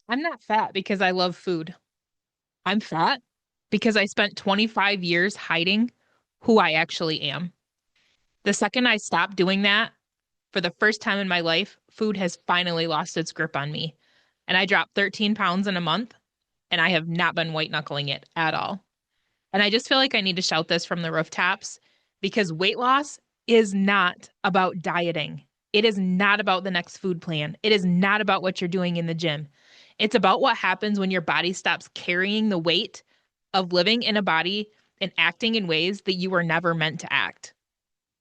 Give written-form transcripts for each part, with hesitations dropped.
I'm not fat because I love food. I'm fat because I spent 25 years hiding who I actually am. The second I stopped doing that, for the first time in my life, food has finally lost its grip on me. And I dropped 13 pounds in a month, and I have not been white knuckling it at all. And I just feel like I need to shout this from the rooftops because weight loss is not about dieting. It is not about the next food plan. It is not about what you're doing in the gym. It's about what happens when your body stops carrying the weight of living in a body and acting in ways that you were never meant to act,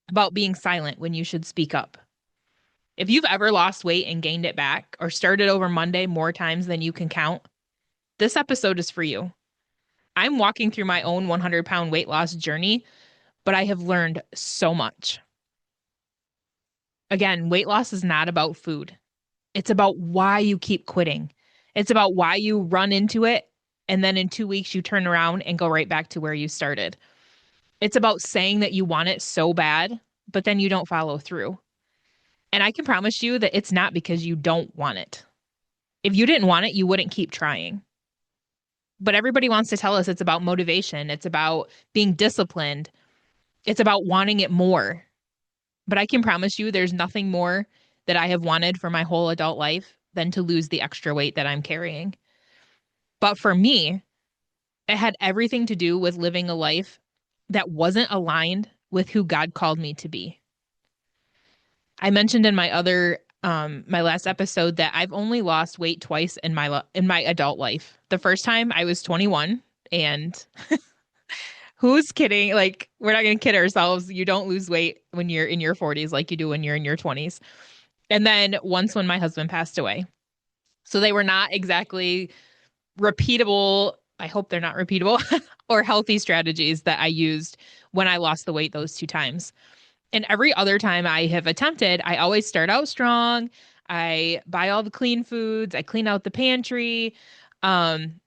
about being silent when you should speak up. If you've ever lost weight and gained it back or started over Monday more times than you can count, this episode is for you. I'm walking through my own 100-pound weight loss journey, but I have learned so much. Again, weight loss is not about food. It's about why you keep quitting. It's about why you run into it and then in 2 weeks you turn around and go right back to where you started. It's about saying that you want it so bad, but then you don't follow through. And I can promise you that it's not because you don't want it. If you didn't want it, you wouldn't keep trying. But everybody wants to tell us it's about motivation, it's about being disciplined, it's about wanting it more. But I can promise you there's nothing more that I have wanted for my whole adult life than to lose the extra weight that I'm carrying. But for me, it had everything to do with living a life that wasn't aligned with who God called me to be. I mentioned in my last episode that I've only lost weight twice in my adult life. The first time I was 21, and who's kidding? Like, we're not going to kid ourselves. You don't lose weight when you're in your 40s like you do when you're in your 20s. And then once when my husband passed away. So they were not exactly repeatable. I hope they're not repeatable or healthy strategies that I used when I lost the weight those two times. And every other time I have attempted, I always start out strong. I buy all the clean foods, I clean out the pantry. Um,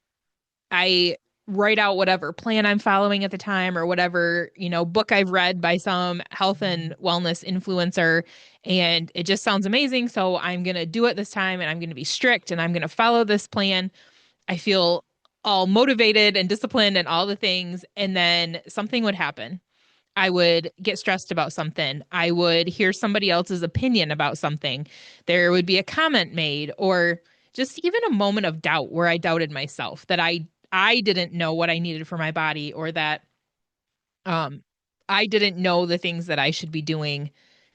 I write out whatever plan I'm following at the time or whatever, book I've read by some health and wellness influencer. And it just sounds amazing. So I'm going to do it this time and I'm going to be strict and I'm going to follow this plan. I feel all motivated and disciplined and all the things. And then something would happen. I would get stressed about something. I would hear somebody else's opinion about something. There would be a comment made or just even a moment of doubt where I doubted myself that I didn't know what I needed for my body or that um I didn't know the things that I should be doing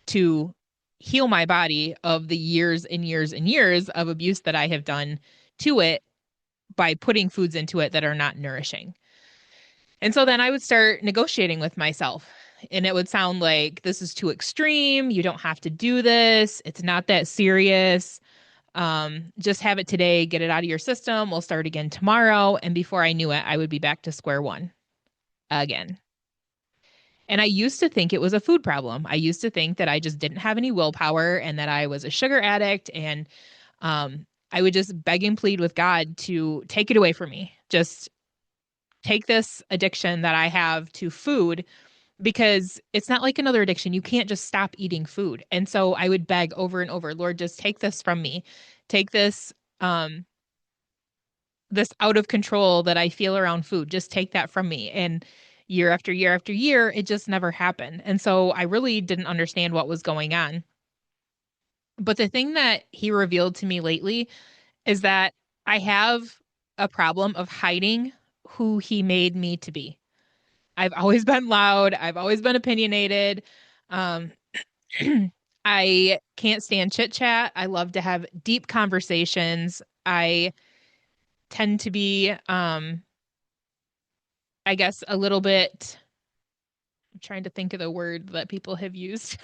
to heal my body of the years and years and years of abuse that I have done to it by putting foods into it that are not nourishing. And so then I would start negotiating with myself. And it would sound like this is too extreme. You don't have to do this. It's not that serious. Just have it today, get it out of your system. We'll start again tomorrow. And before I knew it, I would be back to square one again. And I used to think it was a food problem. I used to think that I just didn't have any willpower and that I was a sugar addict. And I would just beg and plead with God to take it away from me. Just take this addiction that I have to food because it's not like another addiction. You can't just stop eating food. And so I would beg over and over, Lord, just take this from me. Take um this out of control that I feel around food. Just take that from me. And year after year after year, it just never happened. And so I really didn't understand what was going on. But the thing that he revealed to me lately is that I have a problem of hiding who he made me to be. I've always been loud. I've always been opinionated. Um, I can't stand chit chat. I love to have deep conversations. I tend to be, I guess, a little bit, I'm trying to think of the word that people have used.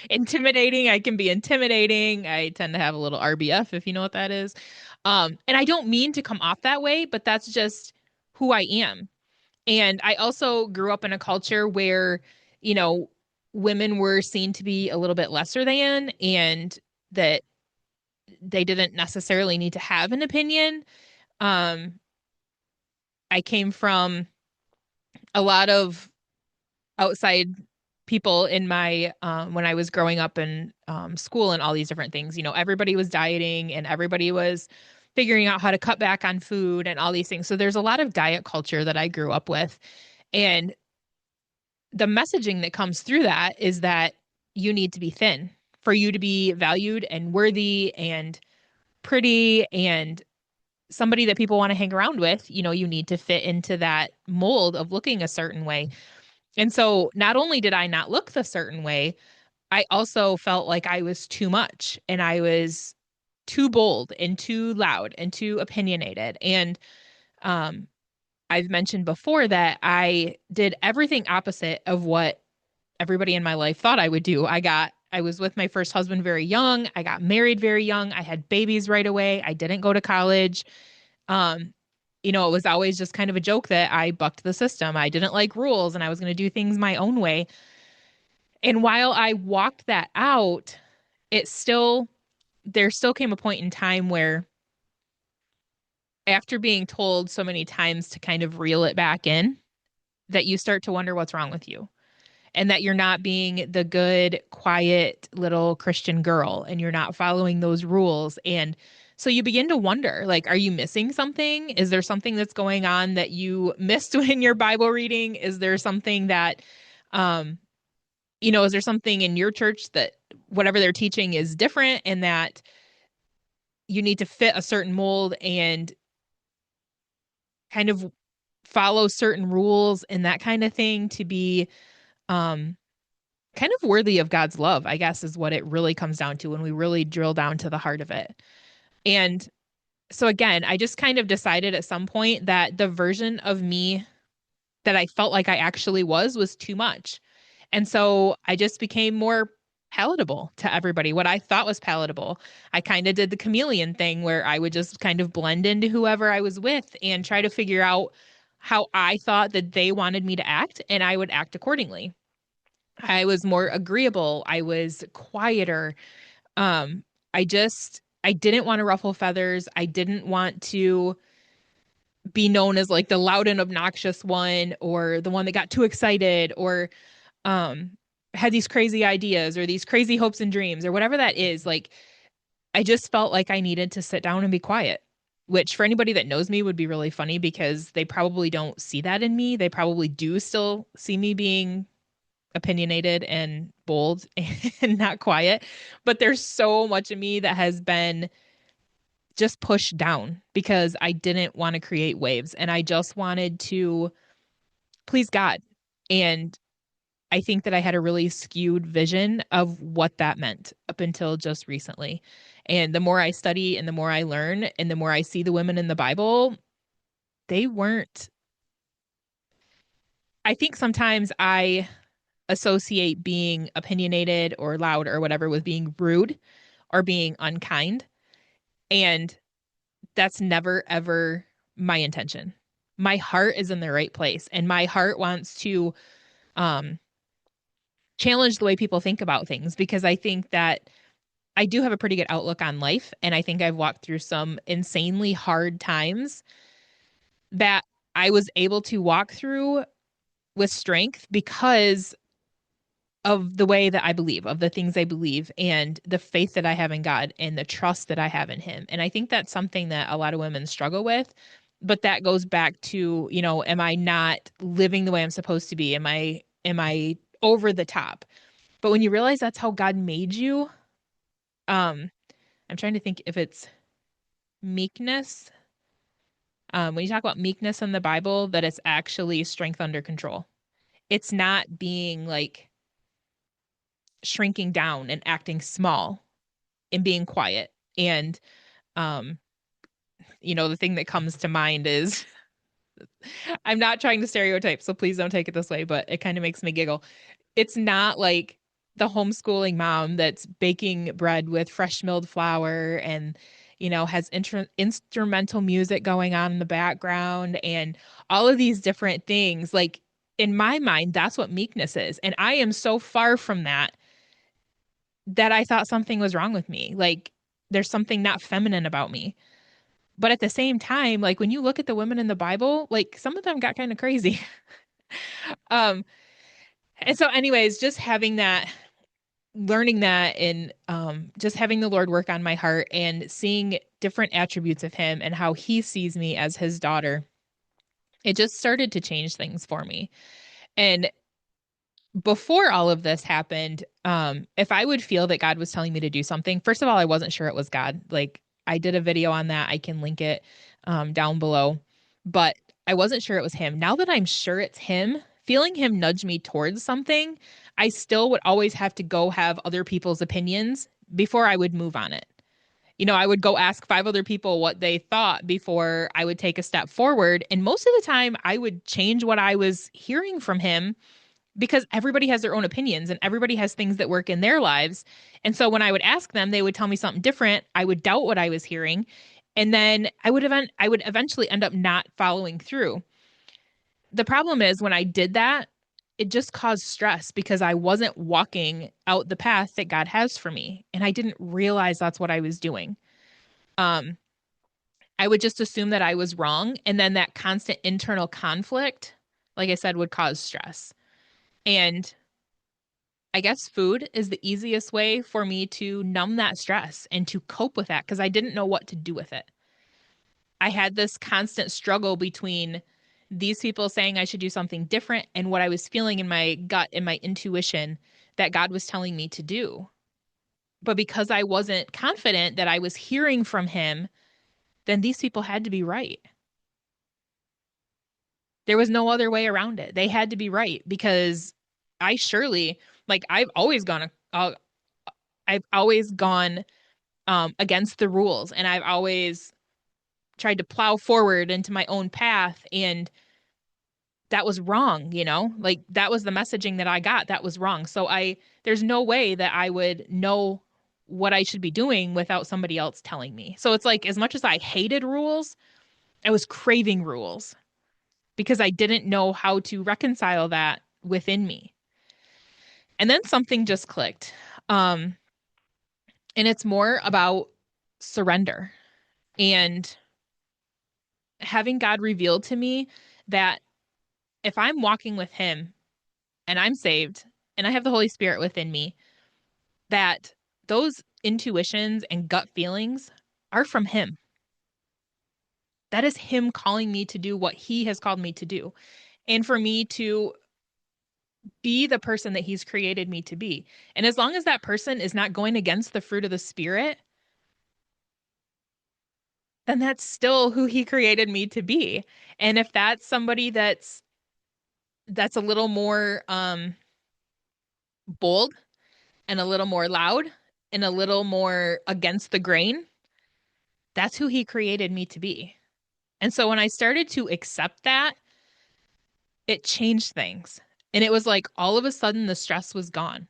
Intimidating. I can be intimidating. I tend to have a little RBF, if you know what that is. And I don't mean to come off that way, but that's just who I am. And I also grew up in a culture where, you know, women were seen to be a little bit lesser than and that they didn't necessarily need to have an opinion. Um, I came from a lot of outside people in my when I was growing up in school and all these different things. You know, everybody was dieting and everybody was figuring out how to cut back on food and all these things. So there's a lot of diet culture that I grew up with. And the messaging that comes through that is that you need to be thin for you to be valued and worthy and pretty and somebody that people want to hang around with. You need to fit into that mold of looking a certain way. And so not only did I not look the certain way, I also felt like I was too much and I was too bold and too loud and too opinionated. And um, I've mentioned before that I did everything opposite of what everybody in my life thought I would do. I was with my first husband very young. I got married very young. I had babies right away. I didn't go to college. Um, it was always just kind of a joke that I bucked the system. I didn't like rules and I was going to do things my own way. And while I walked that out, it still, there still came a point in time where after being told so many times to kind of reel it back in, that you start to wonder what's wrong with you and that you're not being the good, quiet little Christian girl and you're not following those rules. And so you begin to wonder, like, are you missing something? Is there something that's going on that you missed in your Bible reading? Is there something that, um, is there something in your church that whatever they're teaching is different and that you need to fit a certain mold and kind of follow certain rules and that kind of thing to be um kind of worthy of God's love, I guess is what it really comes down to when we really drill down to the heart of it. And so again, I just kind of decided at some point that the version of me that I felt like I actually was too much. And so I just became more palatable to everybody, what I thought was palatable. I kind of did the chameleon thing where I would just kind of blend into whoever I was with and try to figure out how I thought that they wanted me to act, and I would act accordingly. I was more agreeable. I was quieter. Um, I didn't want to ruffle feathers. I didn't want to be known as like the loud and obnoxious one or the one that got too excited or um had these crazy ideas or these crazy hopes and dreams or whatever that is. Like I just felt like I needed to sit down and be quiet, which for anybody that knows me would be really funny because they probably don't see that in me. They probably do still see me being opinionated and bold and not quiet. But there's so much of me that has been just pushed down because I didn't want to create waves and I just wanted to please God. And I think that I had a really skewed vision of what that meant up until just recently. And the more I study and the more I learn and the more I see the women in the Bible, they weren't. I think sometimes I associate being opinionated or loud or whatever with being rude or being unkind. And that's never, ever my intention. My heart is in the right place and my heart wants to um, challenge the way people think about things because I think that I do have a pretty good outlook on life. And I think I've walked through some insanely hard times that I was able to walk through with strength because of the way that I believe, of the things I believe, and the faith that I have in God and the trust that I have in Him. And I think that's something that a lot of women struggle with. But that goes back to, am I not living the way I'm supposed to be? Am I over the top? But when you realize that's how God made you, um, I'm trying to think if it's meekness. When you talk about meekness in the Bible, that it's actually strength under control. It's not being like shrinking down and acting small and being quiet. And um, the thing that comes to mind is I'm not trying to stereotype, so please don't take it this way, but it kind of makes me giggle. It's not like the homeschooling mom that's baking bread with fresh milled flour and has instrumental music going on in the background and all of these different things. Like in my mind, that's what meekness is. And I am so far from that I thought something was wrong with me. Like there's something not feminine about me. But at the same time, like when you look at the women in the Bible, like some of them got kind of crazy. um, and so anyways, just having that learning that and just having the Lord work on my heart and seeing different attributes of him and how he sees me as his daughter, it just started to change things for me. And before all of this happened, if I would feel that God was telling me to do something, first of all, I wasn't sure it was God. Like I did a video on that. I can link it down below, but I wasn't sure it was him. Now that I'm sure it's him, feeling him nudge me towards something, I still would always have to go have other people's opinions before I would move on it. I would go ask five other people what they thought before I would take a step forward. And most of the time, I would change what I was hearing from him because everybody has their own opinions and everybody has things that work in their lives. And so when I would ask them, they would tell me something different. I would doubt what I was hearing. And then I would eventually end up not following through. The problem is when I did that, it just caused stress because I wasn't walking out the path that God has for me. And I didn't realize that's what I was doing. Um, I would just assume that I was wrong. And then that constant internal conflict, like I said, would cause stress. And I guess food is the easiest way for me to numb that stress and to cope with that because I didn't know what to do with it. I had this constant struggle between these people saying I should do something different and what I was feeling in my gut and my intuition that God was telling me to do. But because I wasn't confident that I was hearing from him, then these people had to be right. There was no other way around it. They had to be right because I surely, like, I've always gone against the rules. And I've always tried to plow forward into my own path. And that was wrong, like that was the messaging that I got. That was wrong. There's no way that I would know what I should be doing without somebody else telling me. So it's like, as much as I hated rules, I was craving rules because I didn't know how to reconcile that within me. And then something just clicked. Um, and it's more about surrender and having God reveal to me that if I'm walking with him and I'm saved and I have the Holy Spirit within me, that those intuitions and gut feelings are from him. That is him calling me to do what he has called me to do. And for me to be the person that he's created me to be. And as long as that person is not going against the fruit of the Spirit, then that's still who he created me to be. And if that's somebody that's a little more bold and a little more loud and a little more against the grain, that's who he created me to be. And so when I started to accept that, it changed things. And it was like all of a sudden the stress was gone.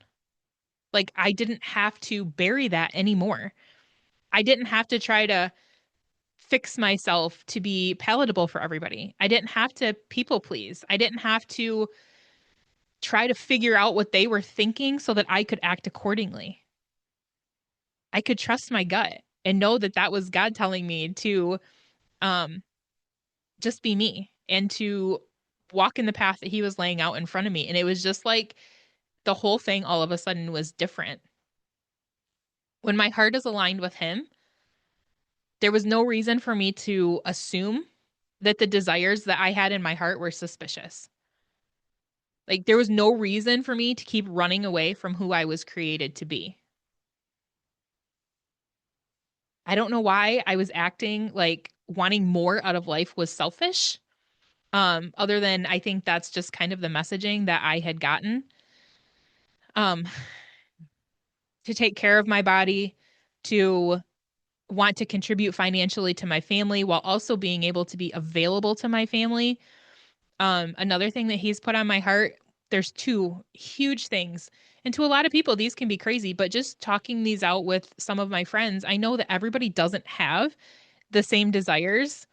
Like I didn't have to bury that anymore. I didn't have to try to fix myself to be palatable for everybody. I didn't have to people please. I didn't have to try to figure out what they were thinking so that I could act accordingly. I could trust my gut and know that that was God telling me to um, just be me and to walk in the path that he was laying out in front of me. And it was just like the whole thing all of a sudden was different. When my heart is aligned with him, there was no reason for me to assume that the desires that I had in my heart were suspicious. Like there was no reason for me to keep running away from who I was created to be. I don't know why I was acting like wanting more out of life was selfish. Other than I think that's just kind of the messaging that I had gotten. Um, to take care of my body, to want to contribute financially to my family while also being able to be available to my family. Another thing that he's put on my heart, there's two huge things. And to a lot of people, these can be crazy, but just talking these out with some of my friends, I know that everybody doesn't have the same desires,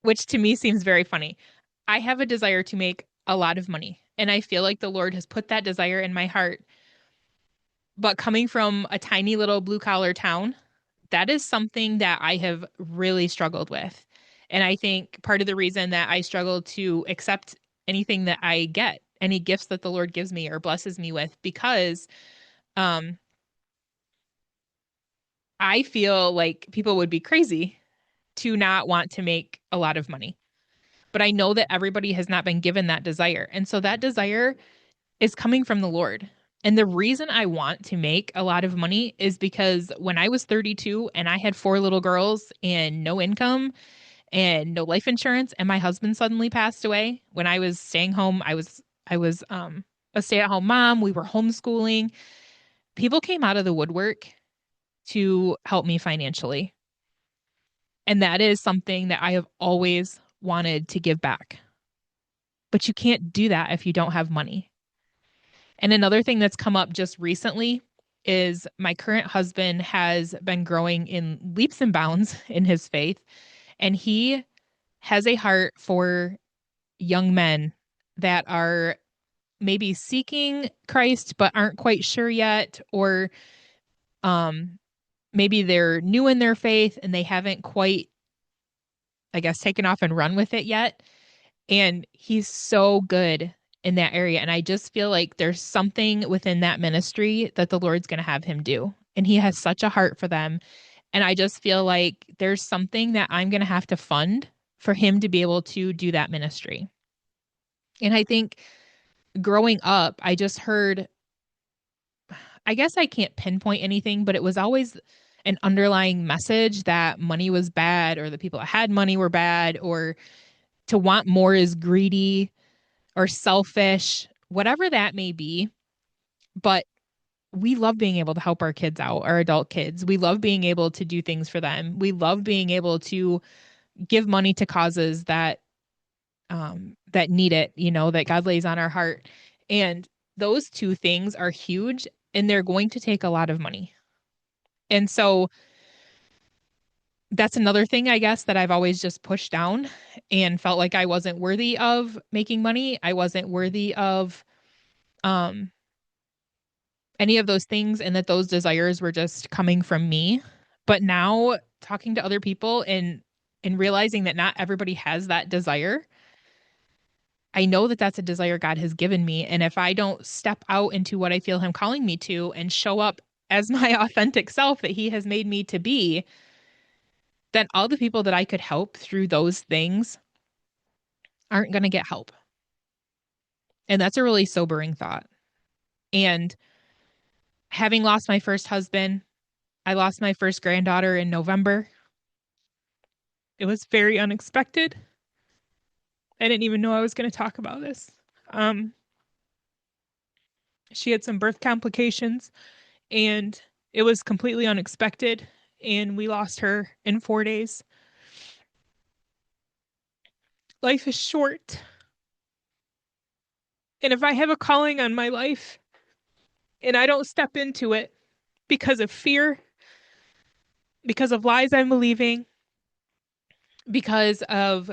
which to me seems very funny. I have a desire to make a lot of money, and I feel like the Lord has put that desire in my heart. But coming from a tiny little blue collar town, that is something that I have really struggled with. And I think part of the reason that I struggle to accept anything that I get, any gifts that the Lord gives me or blesses me with, because Um, I feel like people would be crazy to not want to make a lot of money. But I know that everybody has not been given that desire. And so that desire is coming from the Lord. And the reason I want to make a lot of money is because when I was 32 and I had four little girls and no income and no life insurance, and my husband suddenly passed away when I was staying home, I was a stay-at-home mom. We were homeschooling. People came out of the woodwork to help me financially. And that is something that I have always wanted to give back. But you can't do that if you don't have money. And another thing that's come up just recently is my current husband has been growing in leaps and bounds in his faith, and he has a heart for young men that are maybe seeking Christ but aren't quite sure yet, or um, maybe they're new in their faith and they haven't quite, I guess, taken off and run with it yet. And he's so good in that area. And I just feel like there's something within that ministry that the Lord's going to have him do. And he has such a heart for them. And I just feel like there's something that I'm going to have to fund for him to be able to do that ministry. And I think growing up, I just heard, I guess I can't pinpoint anything, but it was always an underlying message that money was bad, or the people that had money were bad, or to want more is greedy or selfish, whatever that may be. But we love being able to help our kids out, our adult kids. We love being able to do things for them. We love being able to give money to causes that need it, that God lays on our heart. And those two things are huge, and they're going to take a lot of money. And so that's another thing, I guess, that I've always just pushed down and felt like I wasn't worthy of making money. I wasn't worthy of um any of those things, and that those desires were just coming from me. But now talking to other people and realizing that not everybody has that desire, I know that that's a desire God has given me. And if I don't step out into what I feel him calling me to and show up as my authentic self that he has made me to be, then all the people that I could help through those things aren't going to get help. And that's a really sobering thought. And having lost my first husband, I lost my first granddaughter in November. It was very unexpected. I didn't even know I was going to talk about this. Um, she had some birth complications, and it was completely unexpected. And we lost her in 4 days. Life is short. And if I have a calling on my life and I don't step into it because of fear, because of lies I'm believing, because of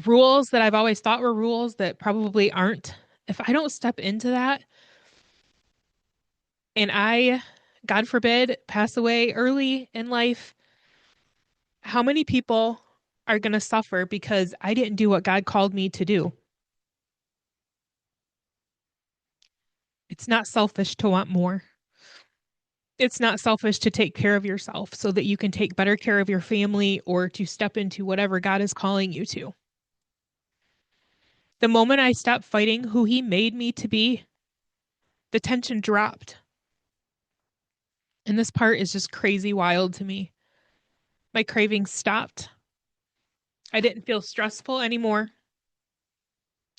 rules that I've always thought were rules that probably aren't, if I don't step into that and I, God forbid, pass away early in life, how many people are going to suffer because I didn't do what God called me to do? It's not selfish to want more. It's not selfish to take care of yourself so that you can take better care of your family or to step into whatever God is calling you to. The moment I stopped fighting who He made me to be, the tension dropped. And this part is just crazy wild to me. My cravings stopped. I didn't feel stressful anymore.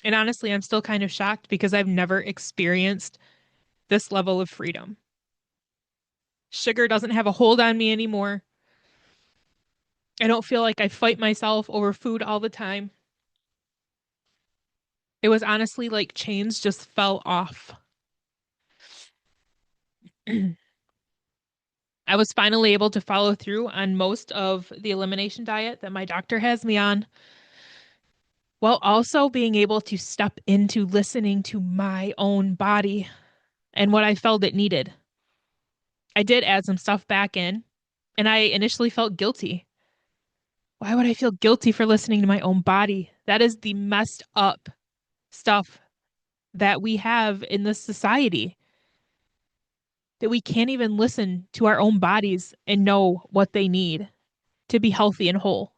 And honestly, I'm still kind of shocked because I've never experienced this level of freedom. Sugar doesn't have a hold on me anymore. I don't feel like I fight myself over food all the time. It was honestly like chains just fell off. I was finally able to follow through on most of the elimination diet that my doctor has me on, while also being able to step into listening to my own body and what I felt it needed. I did add some stuff back in, and I initially felt guilty. Why would I feel guilty for listening to my own body? That is the messed up stuff that we have in this society. that we can't even listen to our own bodies and know what they need to be healthy and whole.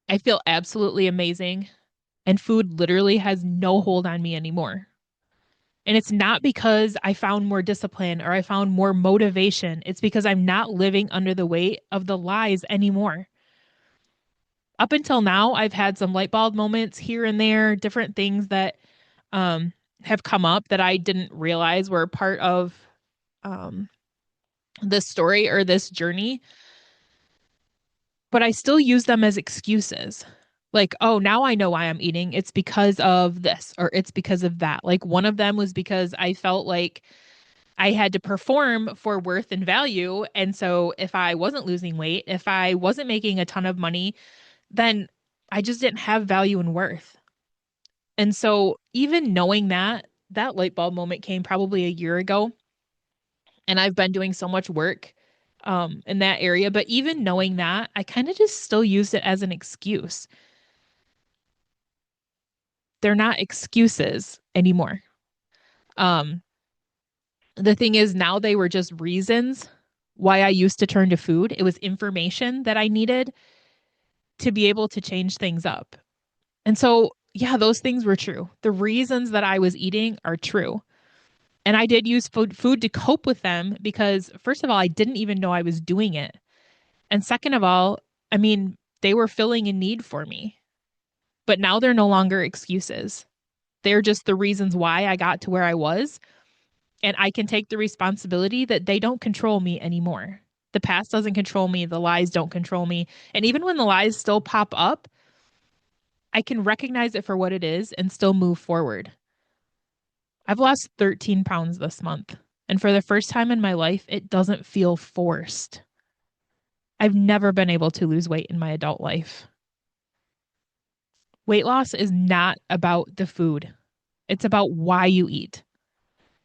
I feel absolutely amazing, and food literally has no hold on me anymore. And it's not because I found more discipline or I found more motivation. It's because I'm not living under the weight of the lies anymore. Up until now, I've had some light bulb moments here and there, different things that um, have come up that I didn't realize were part of um, this story or this journey, but I still use them as excuses. Like, oh, now I know why I'm eating. It's because of this or it's because of that. Like, one of them was because I felt like I had to perform for worth and value. And so if I wasn't losing weight, if I wasn't making a ton of money, then I just didn't have value and worth. And so even knowing that, that light bulb moment came probably a year ago. And I've been doing so much work in that area. But even knowing that, I kind of just still used it as an excuse. They're not excuses anymore. Um, the thing is, now they were just reasons why I used to turn to food. It was information that I needed to be able to change things up. And so, yeah, those things were true. The reasons that I was eating are true. And I did use food to cope with them because, first of all, I didn't even know I was doing it. And second of all, I mean, they were filling a need for me. But now they're no longer excuses. They're just the reasons why I got to where I was. And I can take the responsibility that they don't control me anymore. The past doesn't control me. The lies don't control me. And even when the lies still pop up, I can recognize it for what it is and still move forward. I've lost 13 pounds this month. And for the first time in my life, it doesn't feel forced. I've never been able to lose weight in my adult life. Weight loss is not about the food, it's about why you eat.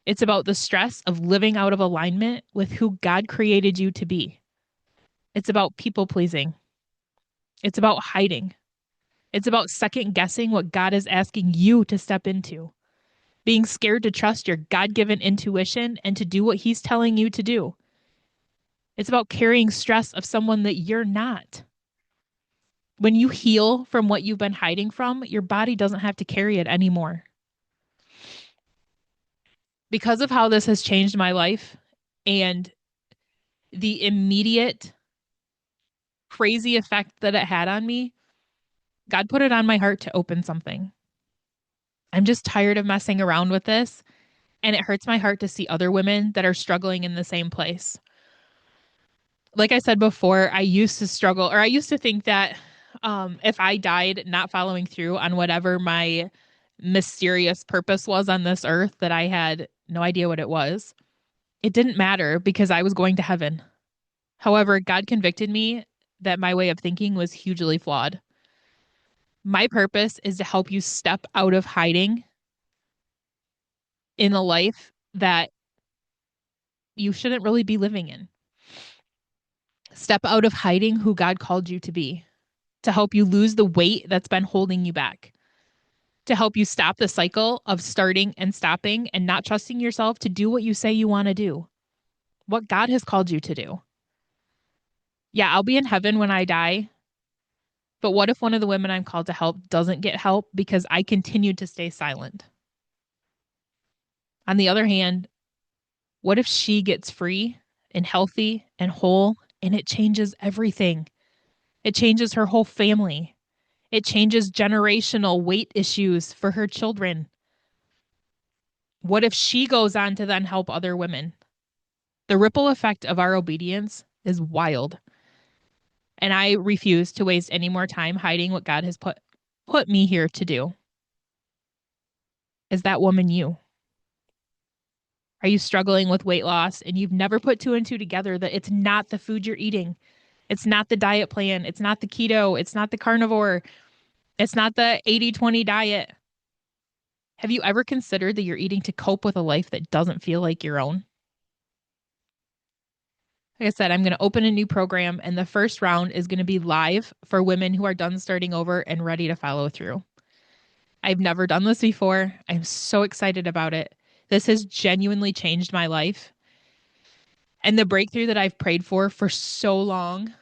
It's about the stress of living out of alignment with who God created you to be. It's about people pleasing. It's about hiding. It's about second guessing what God is asking you to step into, being scared to trust your God given intuition and to do what He's telling you to do. It's about carrying stress of someone that you're not. When you heal from what you've been hiding from, your body doesn't have to carry it anymore. Because of how this has changed my life and the immediate crazy effect that it had on me, God put it on my heart to open something. I'm just tired of messing around with this. And it hurts my heart to see other women that are struggling in the same place. Like I said before, I used to struggle, or I used to think that if I died not following through on whatever my mysterious purpose was on this earth, that I had no idea what it was. It didn't matter because I was going to heaven. However, God convicted me that my way of thinking was hugely flawed. My purpose is to help you step out of hiding in a life that you shouldn't really be living in. Step out of hiding who God called you to be, to help you lose the weight that's been holding you back, to help you stop the cycle of starting and stopping and not trusting yourself to do what you say you want to do, what God has called you to do. Yeah, I'll be in heaven when I die. But what if one of the women I'm called to help doesn't get help because I continued to stay silent? On the other hand, what if she gets free and healthy and whole and it changes everything? It changes her whole family. It changes generational weight issues for her children. What if she goes on to then help other women? The ripple effect of our obedience is wild. And I refuse to waste any more time hiding what God has put me here to do. Is that woman you? Are you struggling with weight loss and you've never put two and two together that it's not the food you're eating? It's not the diet plan. It's not the keto. It's not the carnivore. It's not the 80-20 diet. Have you ever considered that you're eating to cope with a life that doesn't feel like your own? Like I said, I'm going to open a new program, and the first round is going to be live for women who are done starting over and ready to follow through. I've never done this before. I'm so excited about it. This has genuinely changed my life. And the breakthrough that I've prayed for so long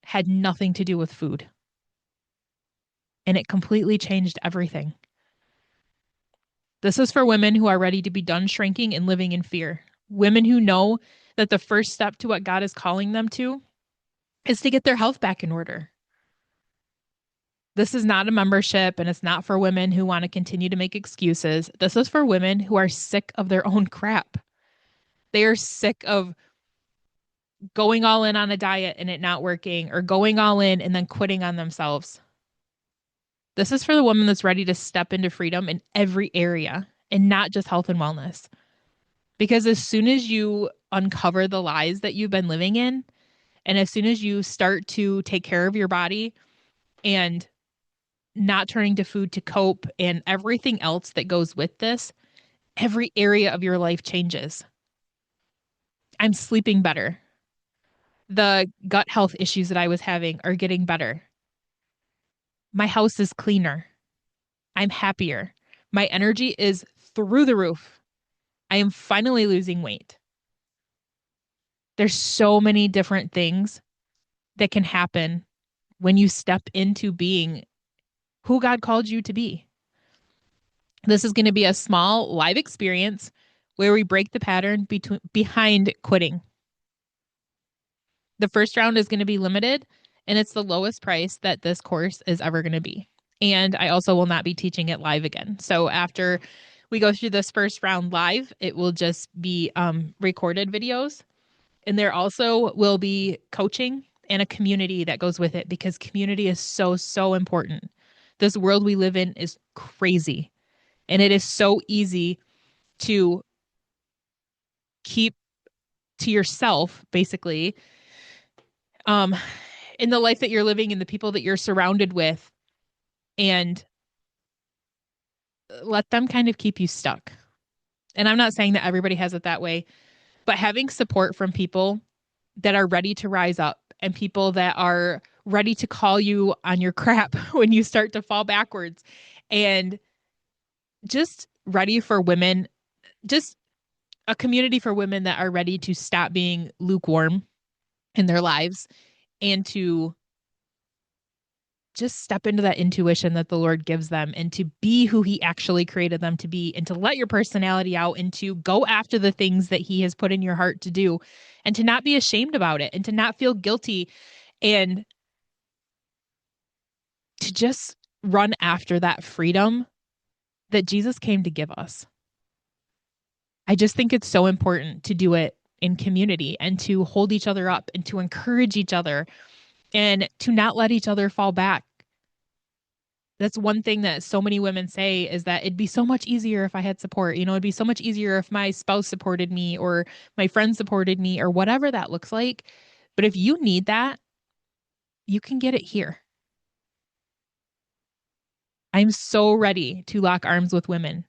had nothing to do with food. And it completely changed everything. This is for women who are ready to be done shrinking and living in fear. Women who know that the first step to what God is calling them to is to get their health back in order. This is not a membership, and it's not for women who want to continue to make excuses. This is for women who are sick of their own crap. They are sick of going all in on a diet and it not working, or going all in and then quitting on themselves. This is for the woman that's ready to step into freedom in every area and not just health and wellness. Because as soon as you uncover the lies that you've been living in, and as soon as you start to take care of your body and not turning to food to cope and everything else that goes with this, every area of your life changes. I'm sleeping better. The gut health issues that I was having are getting better. My house is cleaner. I'm happier. My energy is through the roof. I am finally losing weight. There's so many different things that can happen when you step into being who God called you to be. This is going to be a small live experience where we break the pattern behind quitting. The first round is going to be limited, and it's the lowest price that this course is ever going to be. And I also will not be teaching it live again. So after we go through this first round live, it will just be recorded videos. And there also will be coaching and a community that goes with it, because community is so, so important. This world we live in is crazy. And it is so easy to keep to yourself, basically, um, in the life that you're living, in the people that you're surrounded with, and let them kind of keep you stuck. And I'm not saying that everybody has it that way, but having support from people that are ready to rise up and people that are ready to call you on your crap when you start to fall backwards, and just ready for women, just a community for women that are ready to stop being lukewarm in their lives and to just step into that intuition that the Lord gives them, and to be who He actually created them to be, and to let your personality out, and to go after the things that He has put in your heart to do, and to not be ashamed about it, and to not feel guilty, and to just run after that freedom that Jesus came to give us. I just think it's so important to do it in community, and to hold each other up, and to encourage each other, and to not let each other fall back. That's one thing that so many women say, is that it'd be so much easier if I had support. You know, it'd be so much easier if my spouse supported me, or my friends supported me, or whatever that looks like. But if you need that, you can get it here. I'm so ready to lock arms with women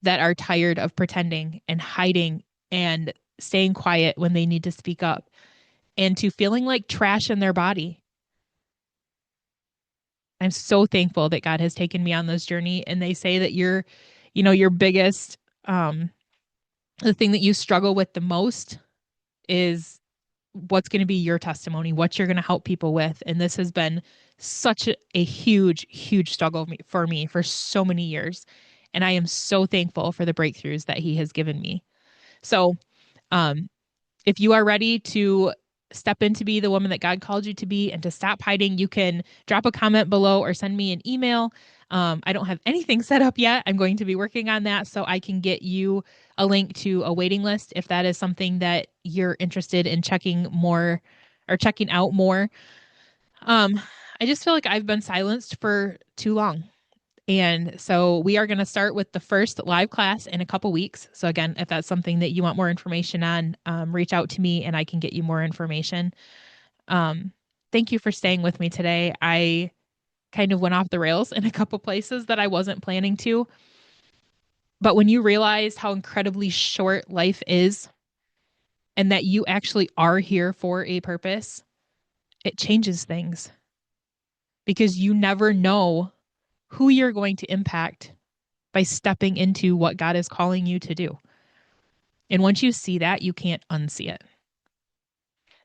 that are tired of pretending and hiding and staying quiet when they need to speak up, and to feeling like trash in their body. I'm so thankful that God has taken me on this journey. And they say that your biggest, the thing that you struggle with the most is what's going to be your testimony, what you're going to help people with. And this has been such a huge, huge struggle for me for so many years. And I am so thankful for the breakthroughs that He has given me. So, um, if you are ready to step in to be the woman that God called you to be, and to stop hiding, you can drop a comment below or send me an email. I don't have anything set up yet. I'm going to be working on that so I can get you a link to a waiting list if that is something that you're interested in checking more or checking out more. Um, I just feel like I've been silenced for too long. And so we are going to start with the first live class in a couple weeks. So again, if that's something that you want more information on, reach out to me and I can get you more information. Um, thank you for staying with me today. I kind of went off the rails in a couple places that I wasn't planning to. But when you realize how incredibly short life is, and that you actually are here for a purpose, it changes things, because you never know who you're going to impact by stepping into what God is calling you to do. And once you see that, you can't unsee it.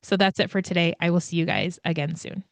So that's it for today. I will see you guys again soon.